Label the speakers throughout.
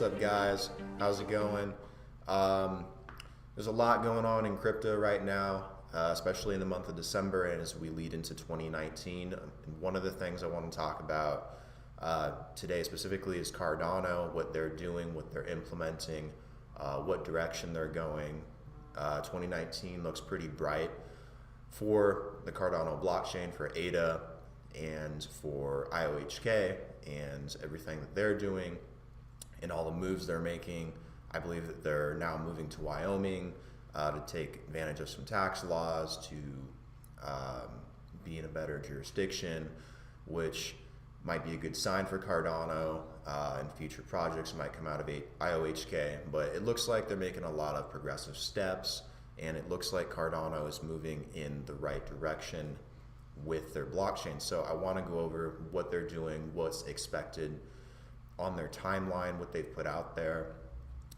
Speaker 1: What's up, guys? How's it going? There's a lot going on in crypto right now, especially in the month of December and as we lead into 2019. And one of the things I want to talk about today specifically is Cardano, what they're doing, what they're implementing, what direction they're going. 2019 looks pretty bright for the Cardano blockchain, for ADA, and for IOHK, and everything that they're doing, and all the moves they're making. I believe that they're now moving to Wyoming to take advantage of some tax laws, to be in a better jurisdiction, which might be a good sign for Cardano, and future projects might come out of IOHK. But it looks like they're making a lot of progressive steps, and it looks like Cardano is moving in the right direction with their blockchain. So I want to go over what they're doing, what's expected on their timeline, what they've put out there,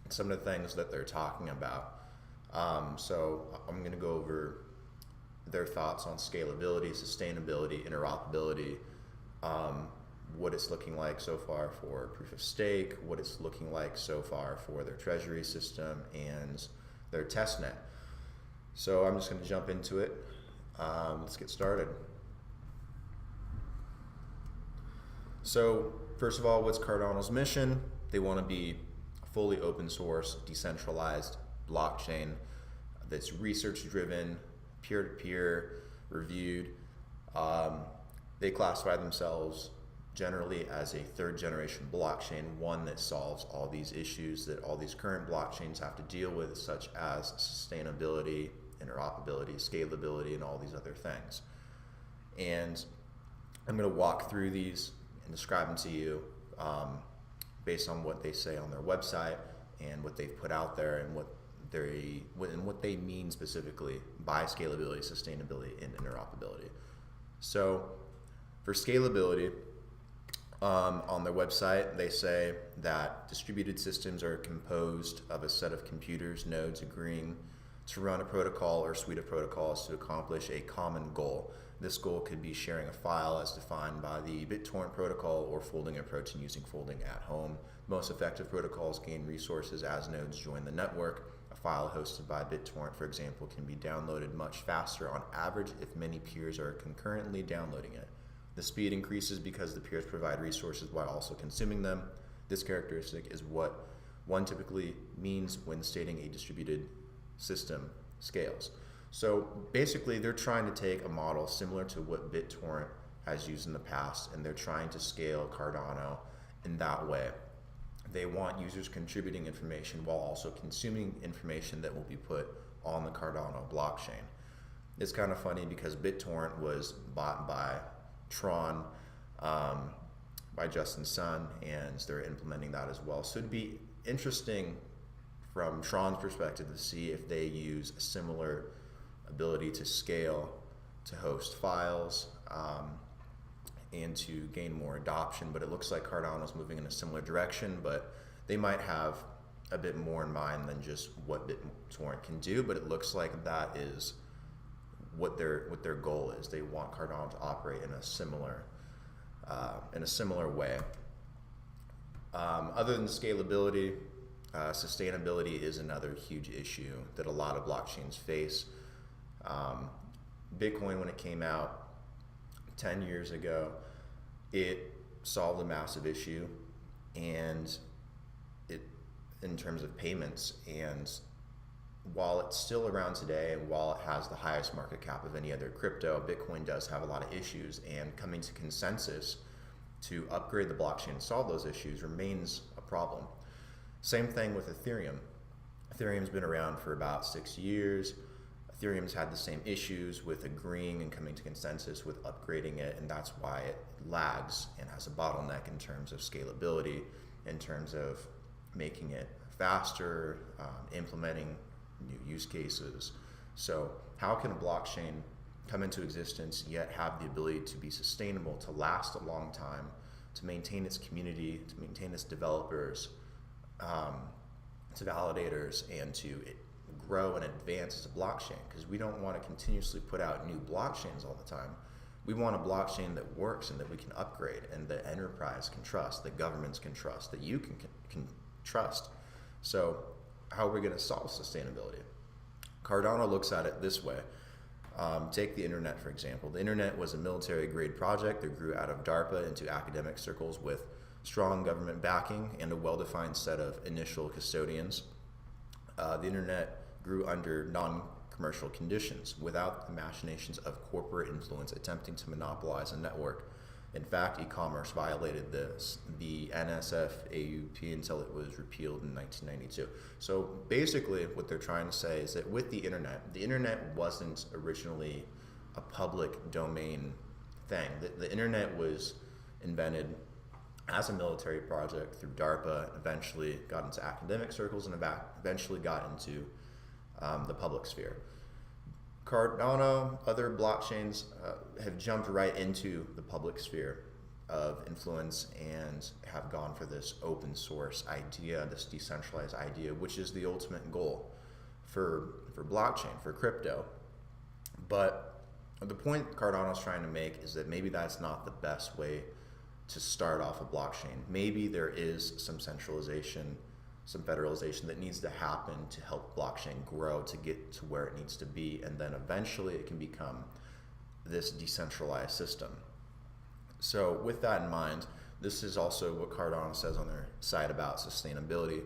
Speaker 1: some of the things that they're talking about. So I'm going to go over their thoughts on scalability, sustainability, interoperability, what it's looking like so far for proof of stake, what it's looking like so far for their Treasury System and their Testnet. So I'm just going to jump into it. Let's get started. So first of all, what's Cardano's mission? They want to be a fully open source, decentralized blockchain that's research driven, peer-to-peer, reviewed. They classify themselves generally as a third generation blockchain, one that solves all these issues that all these current blockchains have to deal with, such as sustainability, interoperability, scalability, and all these other things. And I'm going to walk through these and describe them to you based on what they say on their website and what they've put out there, and what they mean specifically by scalability, sustainability, and interoperability. So for scalability, on their website, they say that distributed systems are composed of a set of computers, nodes agreeing to run a protocol or suite of protocols to accomplish a common goal. This goal could be sharing a file as defined by the BitTorrent protocol, or folding a protein using folding at home. Most effective protocols gain resources as nodes join the network. A file hosted by BitTorrent, for example, can be downloaded much faster on average if many peers are concurrently downloading it. The speed increases because the peers provide resources while also consuming them. This characteristic is what one typically means when stating a distributed system scales. So basically, they're trying to take a model similar to what BitTorrent has used in the past, and they're trying to scale Cardano in that way. They want users contributing information while also consuming information that will be put on the Cardano blockchain. It's kind of funny because BitTorrent was bought by Tron, by Justin Sun, and they're implementing that as well. So it'd be interesting from Tron's perspective to see if they use a similar ability to scale, to host files, and to gain more adoption. But it looks like Cardano's moving in a similar direction, but they might have a bit more in mind than just what BitTorrent can do. But it looks like that is what their goal is. They want Cardano to operate in a similar way. Other than scalability, sustainability is another huge issue that a lot of blockchains face. Bitcoin, when it came out 10 years ago, it solved a massive issue, and it, in terms of payments, and while it's still around today, and while it has the highest market cap of any other crypto, Bitcoin does have a lot of issues, and coming to consensus to upgrade the blockchain and solve those issues remains a problem. Same thing with Ethereum. Ethereum's been around for about 6 years. Ethereum's had the same issues with agreeing and coming to consensus with upgrading it, and that's why it lags and has a bottleneck in terms of scalability, in terms of making it faster, implementing new use cases. So how can a blockchain come into existence yet have the ability to be sustainable, to last a long time, to maintain its community, to maintain its developers, to validators, and to grow and advance as a blockchain? Because we don't want to continuously put out new blockchains all the time. We want a blockchain that works and that we can upgrade, and the enterprise can trust, that governments can trust, that you can trust. So how are we going to solve sustainability? Cardano looks at it this way. Take the internet, for example. The internet was a military-grade project that grew out of DARPA into academic circles with strong government backing and a well-defined set of initial custodians. The internet grew under non-commercial conditions without the machinations of corporate influence attempting to monopolize a network. In fact, e-commerce violated the NSF-AUP until it was repealed in 1992. So basically what they're trying to say is that with the internet wasn't originally a public domain thing. The internet was invented as a military project through DARPA, eventually got into academic circles, and eventually got into the public sphere. Cardano, other blockchains have jumped right into the public sphere of influence and have gone for this open source idea, this decentralized idea, which is the ultimate goal for blockchain, for crypto. But the point Cardano's trying to make is that maybe that's not the best way to start off a blockchain. Maybe there is some centralization, some federalization that needs to happen to help blockchain grow to get to where it needs to be, and then eventually it can become this decentralized system. So with that in mind, this is also what Cardano says on their site about sustainability.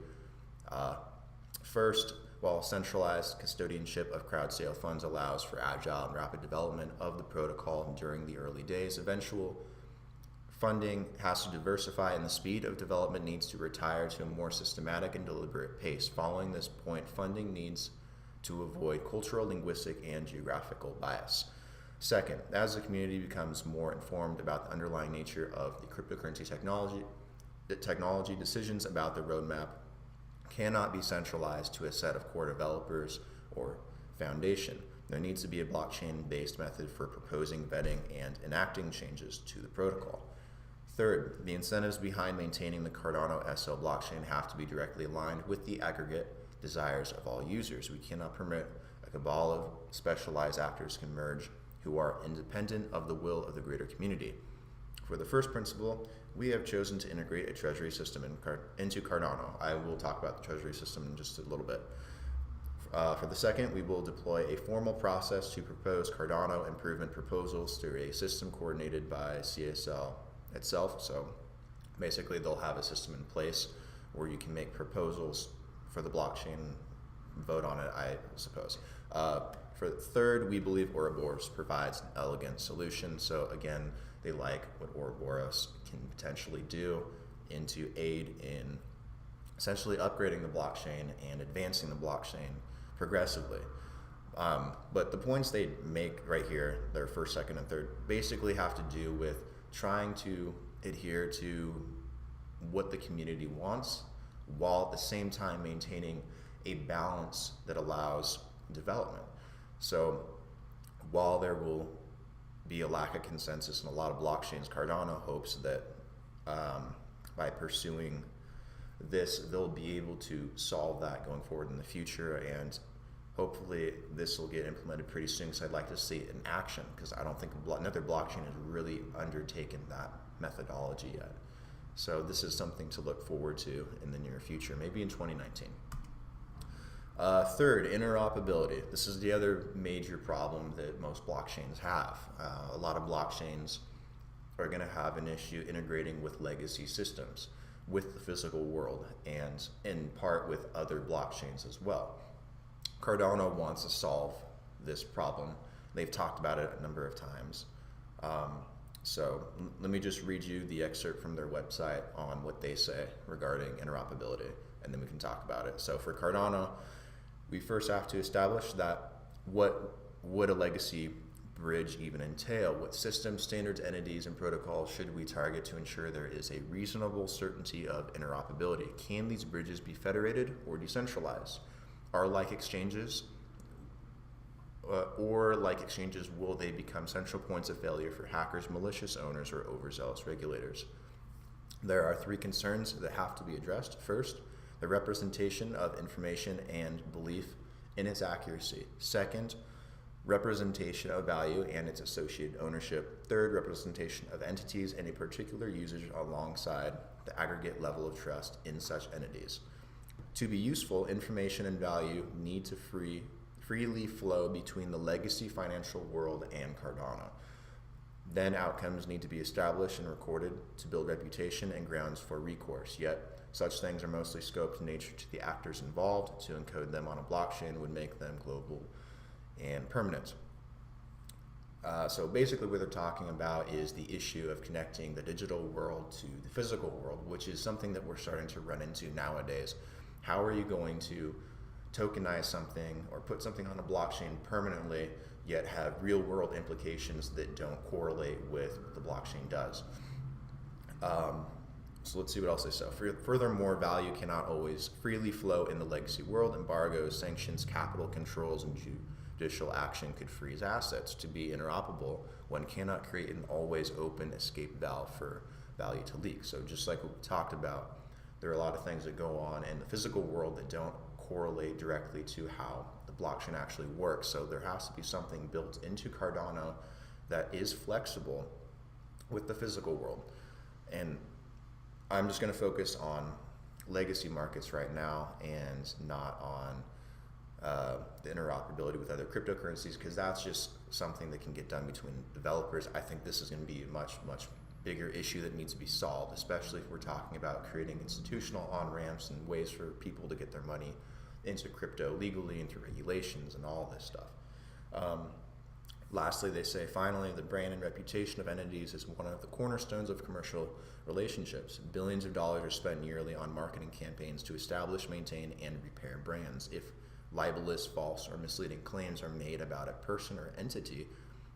Speaker 1: First, while centralized custodianship of crowd sale funds allows for agile and rapid development of the protocol during the early days, eventual funding has to diversify, and the speed of development needs to retire to a more systematic and deliberate pace. Following this point, funding needs to avoid cultural, linguistic, and geographical bias. Second, as the community becomes more informed about the underlying nature of the cryptocurrency technology, decisions about the roadmap cannot be centralized to a set of core developers or foundation. There needs to be a blockchain-based method for proposing, vetting, and enacting changes to the protocol. Third, the incentives behind maintaining the Cardano SL blockchain have to be directly aligned with the aggregate desires of all users. We cannot permit a cabal of specialized actors to emerge who are independent of the will of the greater community. For the first principle, we have chosen to integrate a treasury system into Cardano. I will talk about the treasury system in just a little bit. For the second, we will deploy a formal process to propose Cardano improvement proposals through a system coordinated by CSL itself. So basically they'll have a system in place where you can make proposals for the blockchain, vote on it, I suppose. For the third, we believe Ouroboros provides an elegant solution. So again, they like what Ouroboros can potentially do to aid in essentially upgrading the blockchain and advancing the blockchain progressively. But the points they make right here, their first, second, and third, basically have to do with trying to adhere to what the community wants, while at the same time maintaining a balance that allows development. So while there will be a lack of consensus in a lot of blockchains, Cardano hopes that by pursuing this, they'll be able to solve that going forward in the future, and hopefully this will get implemented pretty soon, because I'd like to see it in action, because I don't think another blockchain has really undertaken that methodology yet. So this is something to look forward to in the near future, maybe in 2019. Third, interoperability. This is the other major problem that most blockchains have. A lot of blockchains are going to have an issue integrating with legacy systems, with the physical world, and in part with other blockchains as well. Cardano wants to solve this problem. They've talked about it a number of times. So let me just read you the excerpt from their website on what they say regarding interoperability, and then we can talk about it. So for Cardano, we first have to establish that what would a legacy bridge even entail? What systems, standards, entities, and protocols should we target to ensure there is a reasonable certainty of interoperability? Can these bridges be federated or decentralized? Are like exchanges, will they become central points of failure for hackers, malicious owners, or overzealous regulators? There are three concerns that have to be addressed. First, the representation of information and belief in its accuracy. Second, representation of value and its associated ownership. Third, representation of entities and a particular usage alongside the aggregate level of trust in such entities. To be useful, information and value need to freely flow between the legacy financial world and Cardano. Then outcomes need to be established and recorded to build reputation and grounds for recourse. Yet, such things are mostly scoped in nature to the actors involved. To encode them on a blockchain would make them global and permanent. So basically what they're talking about is the issue of connecting the digital world to the physical world, which is something that we're starting to run into nowadays. How are you going to tokenize something or put something on a blockchain permanently, yet have real world implications that don't correlate with what the blockchain does? So let's see what else they say. Furthermore, value cannot always freely flow in the legacy world. Embargoes, sanctions, capital controls, and judicial action could freeze assets. To be interoperable, one cannot create an always open escape valve for value to leak. So just like we talked about, there are a lot of things that go on in the physical world that don't correlate directly to how the blockchain actually works. So there has to be something built into Cardano that is flexible with the physical world. And I'm just going to focus on legacy markets right now and not on the interoperability with other cryptocurrencies, because that's just something that can get done between developers. I think this is going to be a much bigger issue that needs to be solved, especially if we're talking about creating institutional on-ramps and ways for people to get their money into crypto legally and through regulations and all this stuff. Lastly, they say, finally, the brand and reputation of entities is one of the cornerstones of commercial relationships. Billions of dollars are spent yearly on marketing campaigns to establish, maintain, and repair brands. If libelous, false, or misleading claims are made about a person or entity,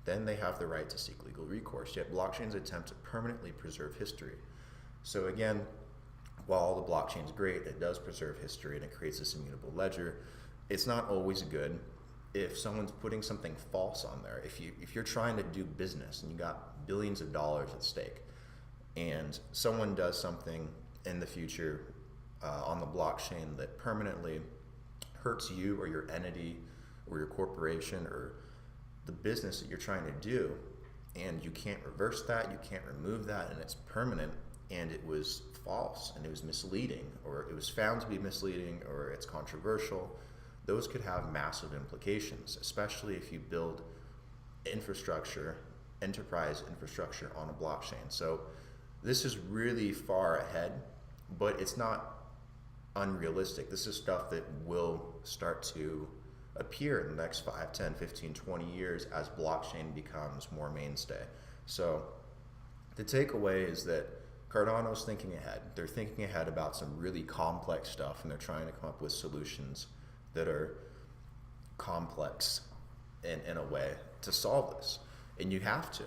Speaker 1: then they have the right to seek legal recourse. Yet blockchains attempt to permanently preserve history. So again, while the blockchain's great, it does preserve history and it creates this immutable ledger. It's not always good if someone's putting something false on there. If you're trying to do business and you got billions of dollars at stake, and someone does something in the future on the blockchain that permanently hurts you or your entity or your corporation or the business that you're trying to do, and you can't reverse that, you can't remove that, and it's permanent, and it was false and it was misleading, or it was found to be misleading, or it's controversial, those could have massive implications, especially if you build infrastructure, enterprise infrastructure on a blockchain. So this is really far ahead, but it's not unrealistic. This is stuff that will start to appear in the next 5, 10, 15, 20 years as blockchain becomes more mainstay. So the takeaway is that Cardano's thinking ahead. They're thinking ahead about some really complex stuff, and they're trying to come up with solutions that are complex in a way to solve this. And you have to.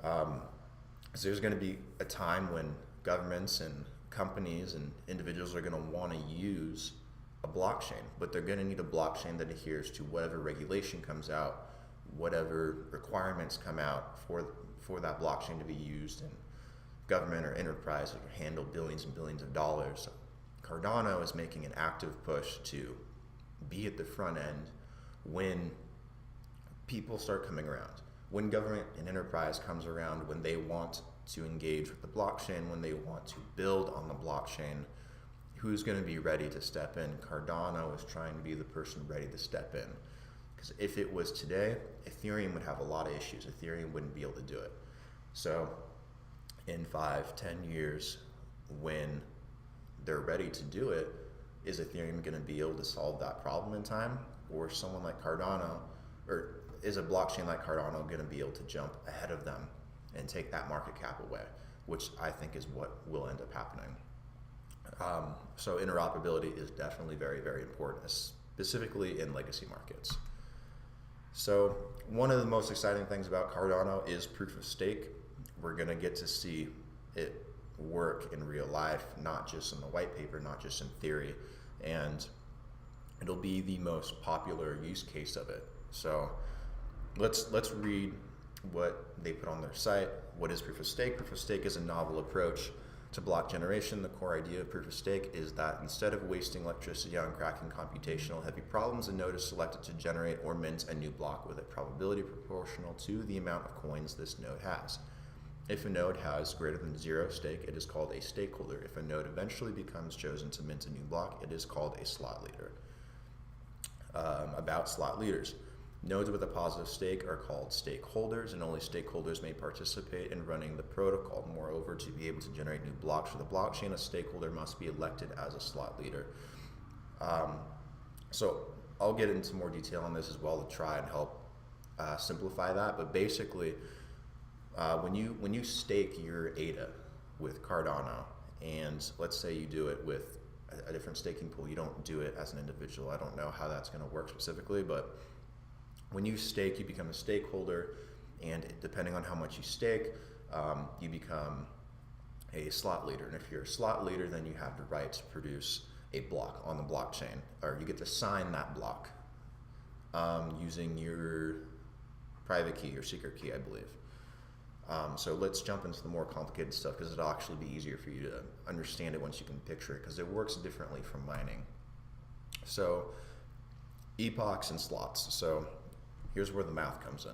Speaker 1: So there's going to be a time when governments and companies and individuals are going to want to use a blockchain, but they're going to need a blockchain that adheres to whatever regulation comes out, whatever requirements come out for that blockchain to be used in government or enterprise that can handle billions and billions of dollars. Cardano is making an active push to be at the front end when people start coming around, when government and enterprise comes around, when they want to engage with the blockchain, when they want to build on the blockchain. Who's going to be ready to step in? Cardano is trying to be the person ready to step in. Because if it was today, Ethereum would have a lot of issues. Ethereum wouldn't be able to do it. So in 5, 10 years, when they're ready to do it, is Ethereum going to be able to solve that problem in time? Or someone like Cardano, or is a blockchain like Cardano going to be able to jump ahead of them and take that market cap away? Which I think is what will end up happening. So interoperability is definitely very, very important, specifically in legacy markets. So one of the most exciting things about Cardano is proof of stake. We're going to get to see it work in real life, not just in the white paper, not just in theory, and it'll be the most popular use case of it. So let's read what they put on their site. What is proof of stake? Proof of stake is a novel approach To block generation, the core idea of proof of stake is that instead of wasting electricity on cracking computational heavy problems, a node is selected to generate or mint a new block with a probability proportional to the amount of coins this node has. If a node has greater than 0 stake, it is called a stakeholder. If a node eventually becomes chosen to mint a new block, it is called a slot leader. About slot leaders. Nodes with a positive stake are called stakeholders, and only stakeholders may participate in running the protocol. Moreover, to be able to generate new blocks for the blockchain, a stakeholder must be elected as a slot leader. So I'll get into more detail on this as well to try and help simplify that. But basically, when you stake your ADA with Cardano, and let's say you do it with a different staking pool, you don't do it as an individual. I don't know how that's going to work specifically, but when you stake, you become a stakeholder, and depending on how much you stake, you become a slot leader. And if you're a slot leader, then you have the right to produce a block on the blockchain, or you get to sign that block using your private key or secret key, I believe. So let's jump into the more complicated stuff, because it'll actually be easier for you to understand it once you can picture it, because it works differently from mining. So epochs and slots. So here's where the math comes in.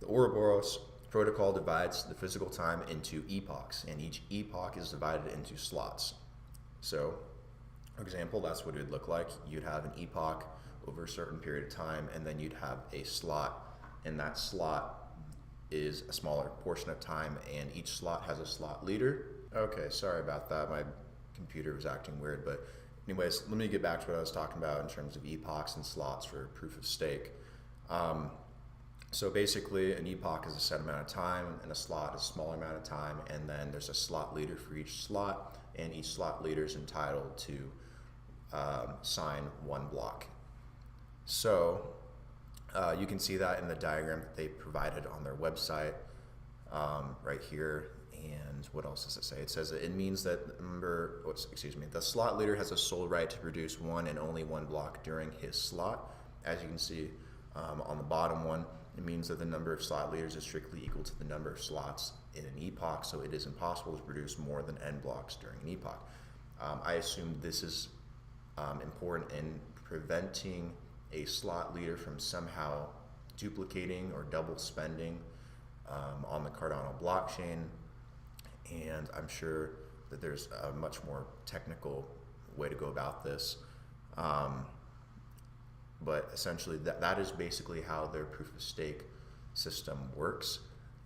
Speaker 1: The Ouroboros Protocol divides the physical time into epochs, and each epoch is divided into slots. So, for example, that's what it would look like. You'd have an epoch over a certain period of time, and then you'd have a slot, and that slot is a smaller portion of time, and each slot has a slot leader. Okay, sorry about that. My computer was acting weird, but anyways, let me get back to what I was talking about in terms of epochs and slots for proof of stake. So basically, an epoch is a set amount of time, and a slot is a smaller amount of time, and then there's a slot leader for each slot, and each slot leader is entitled to sign one block. So you can see that in the diagram that they provided on their website right here. And what else does it say? It says that it means that the slot leader has a sole right to produce one and only one block during his slot. As you can see on the bottom one, it means that the number of slot leaders is strictly equal to the number of slots in an epoch, so it is impossible to produce more than n blocks during an epoch. I assume this is important in preventing a slot leader from somehow duplicating or double spending on the Cardano blockchain, and I'm sure that there's a much more technical way to go about this. But essentially that is basically how their proof of stake system works,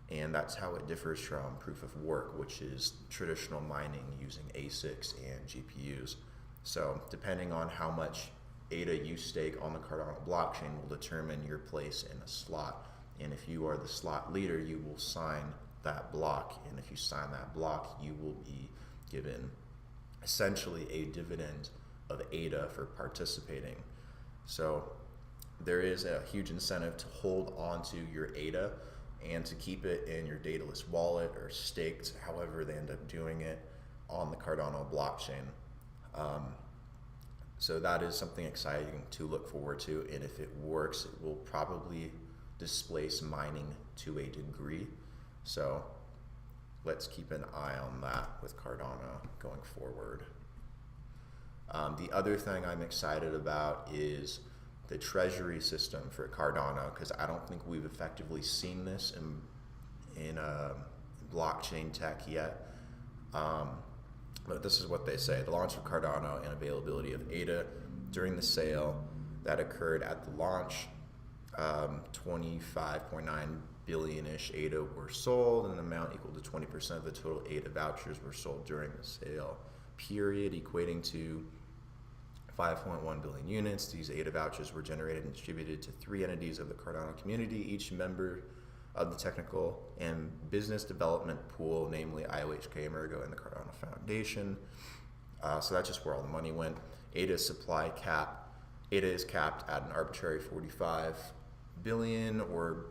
Speaker 1: and that's how it differs from proof of work, which is traditional mining using ASICs and GPUs. So depending on how much ADA you stake on the Cardano blockchain will determine your place in a slot. And if you are the slot leader, you will sign that block, and if you sign that block, you will be given essentially a dividend of ADA for participating. So there is a huge incentive to hold on to your ADA and to keep it in your dataless wallet or staked, however they end up doing it, on the Cardano blockchain. So that is something exciting to look forward to, and if it works, it will probably displace mining to a degree. So let's keep an eye on that with Cardano going forward. The other thing I'm excited about is the Treasury System for Cardano, because I don't think we've effectively seen this in blockchain tech yet. But this is what they say: the launch of Cardano and availability of ADA during the sale that occurred at the launch, 25.9 billion-ish ADA were sold, and an amount equal to 20% of the total ADA vouchers were sold during the sale period, equating to 5.1 billion units. These ADA vouchers were generated and distributed to 3 entities of the Cardano community, each member of the technical and business development pool, namely IOHK, Emergo, and the Cardano Foundation. So that's just where all the money went. ADA supply cap. ADA is capped at an arbitrary 45 billion or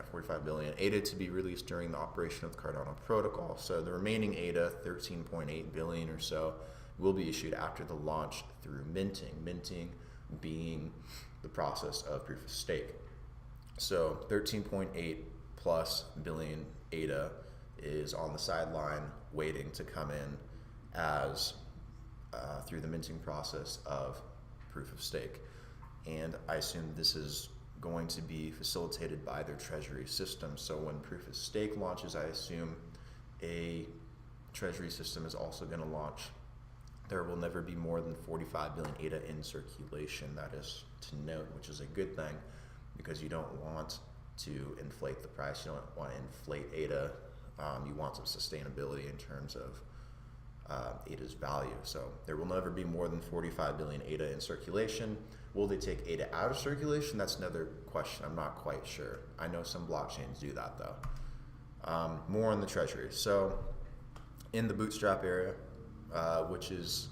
Speaker 1: 45 billion ADA to be released during the operation of the Cardano protocol. So the remaining ADA, 13.8 billion or so, will be issued after the launch through minting. Minting being the process of proof of stake. So 13.8 plus billion ADA is on the sideline waiting to come in as through the minting process of proof of stake. And I assume this is going to be facilitated by their Treasury System. So when proof of stake launches, I assume a Treasury System is also going to launch. There will never be more than 45 billion ADA in circulation. That is to note, which is a good thing, because you don't want to inflate the price. You don't want to inflate ADA. You want some sustainability in terms of ADA's value. So there will never be more than 45 billion ADA in circulation. Will they take ADA out of circulation? That's another question. I'm not quite sure. I know some blockchains do that though. More on the Treasury. So in the Bootstrap area, which is,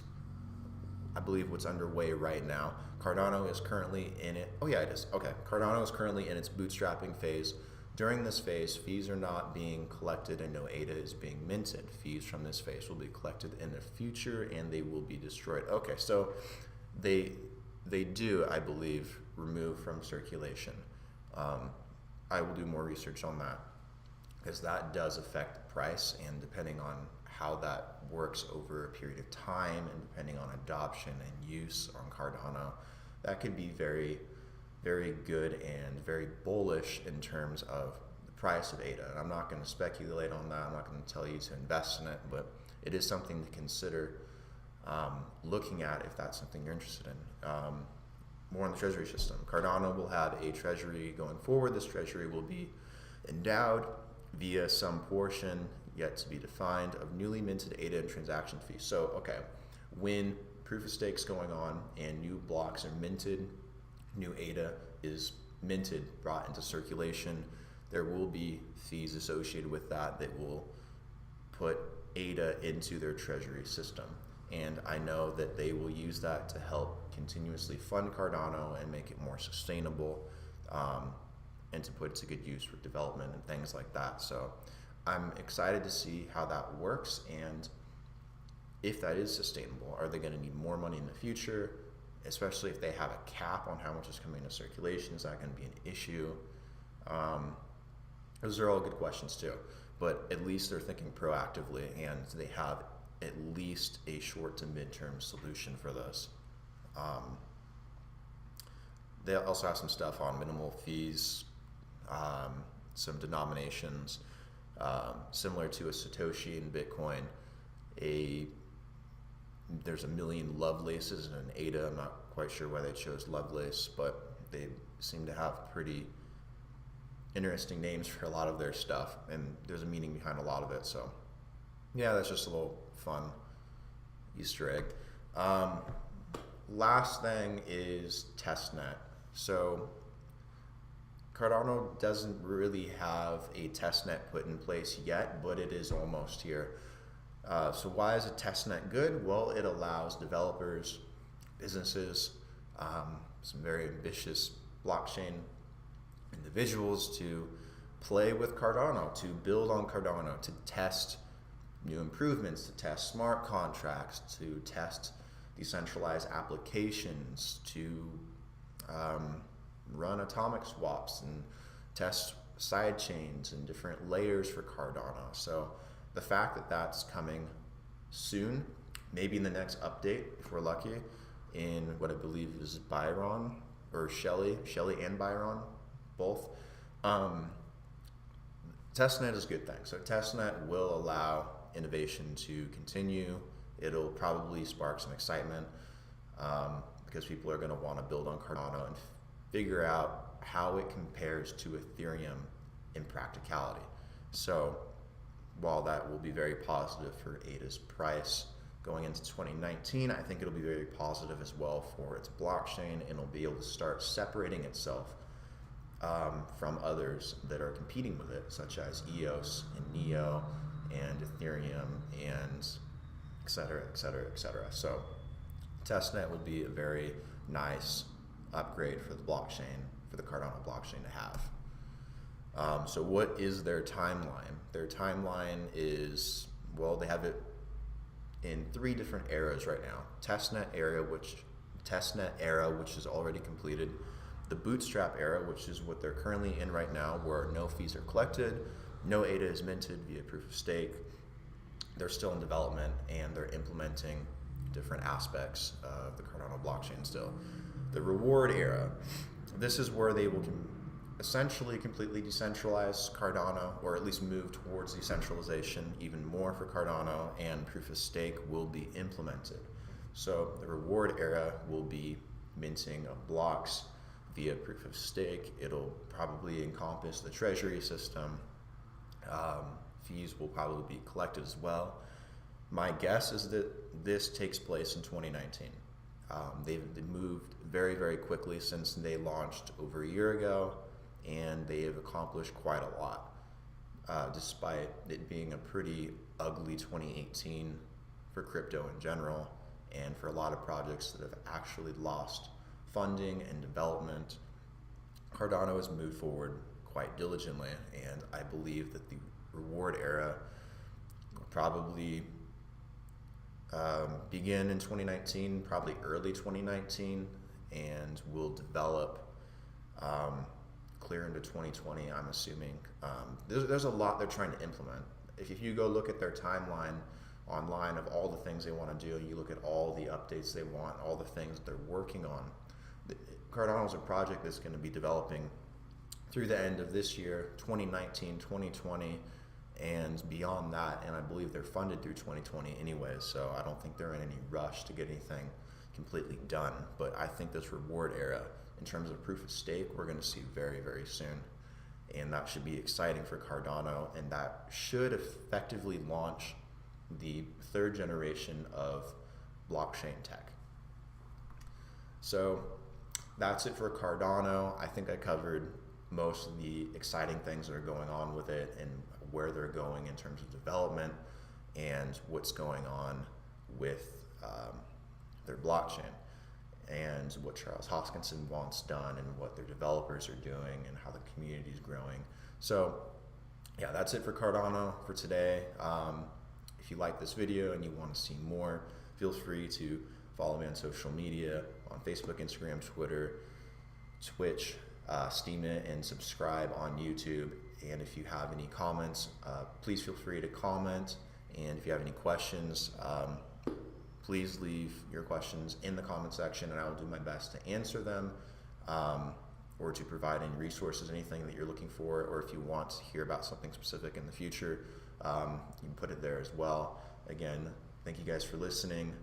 Speaker 1: I believe, what's underway right now, Cardano is currently in it. Oh yeah, it is. Okay. Cardano is currently in its bootstrapping phase. During this phase, fees are not being collected and no ADA is being minted. Fees from this phase will be collected in the future and they will be destroyed. Okay, so they do, I believe, remove from circulation. I will do more research on that, because that does affect the price, and depending on how that works over a period of time and depending on adoption and use on Cardano, that could be very, very good and very bullish in terms of the price of ADA. And I'm not going to speculate on that. I'm not going to tell you to invest in it, but it is something to consider looking at if that's something you're interested in. More on the Treasury System. Cardano will have a treasury going forward. This treasury will be endowed via some portion yet to be defined of newly minted ADA and transaction fees. So, okay, when proof of stake's going on and new blocks are minted, new ADA is minted, brought into circulation, there will be fees associated with that that will put ADA into their Treasury System. And I know that they will use that to help continuously fund Cardano and make it more sustainable, and to put it to good use for development and things like that. So I'm excited to see how that works, and if that is sustainable. Are they going to need more money in the future, especially if they have a cap on how much is coming into circulation? Is that going to be an issue? Those are all good questions too, but at least they're thinking proactively, and they have at least a short to midterm solution for this. They also have some stuff on minimal fees, some denominations, similar to a Satoshi in Bitcoin. There's a million Lovelaces and an ADA. I'm not quite sure why they chose Lovelace, but they seem to have pretty interesting names for a lot of their stuff, and there's a meaning behind a lot of it. So yeah, that's just a little fun Easter egg. Last thing is Testnet. So Cardano doesn't really have a testnet put in place yet, but it is almost here. So why is a testnet good? Well, it allows developers, businesses, some very ambitious blockchain individuals to play with Cardano, to build on Cardano, to test new improvements, to test smart contracts, to test decentralized applications, to run atomic swaps and test side chains and different layers for Cardano. So the fact that that's coming soon, maybe in the next update, if we're lucky, in what I believe is Byron or Shelly and Byron, both. Testnet is a good thing. So Testnet will allow innovation to continue. It'll probably spark some excitement, because people are going to want to build on Cardano and figure out how it compares to Ethereum in practicality. So while that will be very positive for ADA's price going into 2019, I think it'll be very positive as well for its blockchain, and it'll be able to start separating itself from others that are competing with it, such as EOS and NEO and Ethereum and et cetera, et cetera, et cetera. So Testnet would be a very nice upgrade for the blockchain, for the Cardano blockchain to have. So what is their timeline? Their timeline is, well, they have it in 3 different eras right now. Testnet era, which is already completed. The Bootstrap era, which is what they're currently in right now, where no fees are collected, no ADA is minted via proof of stake. they're still in development and they're implementing different aspects of the Cardano blockchain still. The reward era, this is where they will essentially completely decentralize Cardano, or at least move towards decentralization even more for Cardano, and proof of stake will be implemented. So the reward era will be minting of blocks via proof of stake. It'll probably encompass the Treasury System. Fees will probably be collected as well. My guess is that this takes place in 2019. They've moved very, very quickly since they launched over a year ago, and they have accomplished quite a lot, despite it being a pretty ugly 2018 for crypto in general, and for a lot of projects that have actually lost funding and development. Cardano has moved forward quite diligently, and I believe that the reward era will probably begin in 2019, probably early 2019, and will develop clear into 2020, I'm assuming. There's a lot they're trying to implement. If you go look at their timeline online of all the things they want to do, and you look at all the updates they want, all the things they're working on, Cardano is a project that's going to be developing through the end of this year, 2019, 2020, and beyond that, and I believe they're funded through 2020 anyway, so I don't think they're in any rush to get anything completely done. But I think this reward era, in terms of proof of stake, we're going to see very, very soon, and that should be exciting for Cardano, and that should effectively launch the third generation of blockchain tech. So that's it for Cardano. I think I covered most of the exciting things that are going on with it, and where they're going in terms of development, and what's going on with their blockchain, and what Charles Hoskinson wants done, and what their developers are doing, and how the community is growing. So yeah, that's it for Cardano for today. If you like this video and you want to see more, feel free to follow me on social media, on Facebook, Instagram, Twitter, Twitch, Steam it, and subscribe on YouTube. And if you have any comments, please feel free to comment. And if you have any questions, please leave your questions in the comment section, and I will do my best to answer them, or to provide any resources, anything that you're looking for, or if you want to hear about something specific in the future, you can put it there as well. Again, thank you guys for listening.